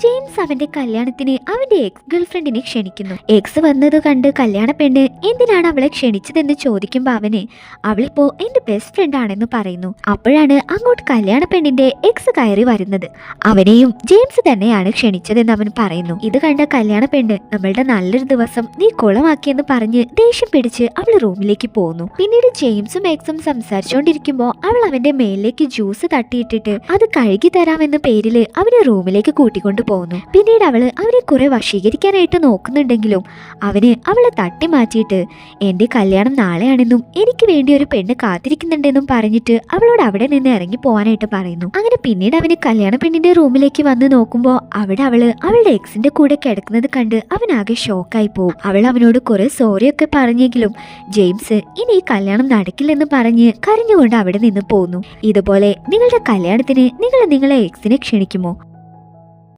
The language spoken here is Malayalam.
ജെയിംസ് അവന്റെ കല്യാണത്തിന് അവന്റെ എക്സ് ഗേൾഫ്രണ്ടിനെ ക്ഷണിക്കുന്നു. എക്സ് വന്നത് കണ്ട് കല്യാണ പെണ്ണ് എന്തിനാണ് അവളെ ക്ഷണിച്ചതെന്ന് ചോദിക്കുമ്പോ അവളിപ്പോ എന്റെ ബെസ്റ്റ് ഫ്രണ്ട് ആണെന്ന് പറയുന്നു. അപ്പോഴാണ് അങ്ങോട്ട് കല്യാണ പെണ്ണിന്റെ എക്സ് കയറി വരുന്നത്. അവനെയും ജെയിംസ് തന്നെയാണ് ക്ഷണിച്ചതെന്ന് അവൻ പറയുന്നു. ഇത് കണ്ട കല്യാണ പെണ്ണ് നമ്മളുടെ നല്ലൊരു ദിവസം നീ കുളമാക്കിയെന്ന് പറഞ്ഞ് ദേഷ്യം പിടിച്ച് അവൾ റൂമിലേക്ക് പോകുന്നു. പിന്നീട് ജെയിംസും എക്സും സംസാരിച്ചുകൊണ്ടിരിക്കുമ്പോൾ അവൾ അവന്റെ മേലിലേക്ക് ജ്യൂസ് തട്ടിയിട്ടിട്ട് അത് കഴുകി തരാമെന്ന പേരില് അവനെ റൂമിലേക്ക് കൂട്ടിക്കൊണ്ടു പോകുന്നു. പിന്നീട് അവനെ കുറെ വശീകരിക്കാനായിട്ട് നോക്കുന്നുണ്ടെങ്കിലും അവളെ തട്ടി മാറ്റിയിട്ട് എന്റെ കല്യാണം നാളെയാണെന്നും എനിക്ക് വേണ്ടി ഒരു പെണ്ണ് കാത്തിരിക്കുന്നുണ്ടെന്നും പറഞ്ഞിട്ട് അവളോട് അവിടെ നിന്ന് ഇറങ്ങി പോവാനായിട്ട് പറയുന്നു. അങ്ങനെ പിന്നീട് അവന് കല്യാണ പെണ്ണിന്റെ റൂമിലേക്ക് വന്ന് നോക്കുമ്പോൾ അവളുടെ എക്സിന്റെ കൂടെ കിടക്കുന്നത് കണ്ട് അവനാകെ ഷോക്കായി പോകും. അവനോട് കുറെ സോറിയൊക്കെ പറഞ്ഞെങ്കിലും ജെയിംസ് ഇനി ഈ കല്യാണം നടക്കില്ലെന്ന് പറഞ്ഞ് കരഞ്ഞുകൊണ്ട് അവിടെ നിന്ന് പോന്നു. ഇതുപോലെ നിങ്ങളുടെ കല്യാണത്തിന് നിങ്ങൾ നിങ്ങളെ എക്സിനെ ക്ഷണിക്കുമോ?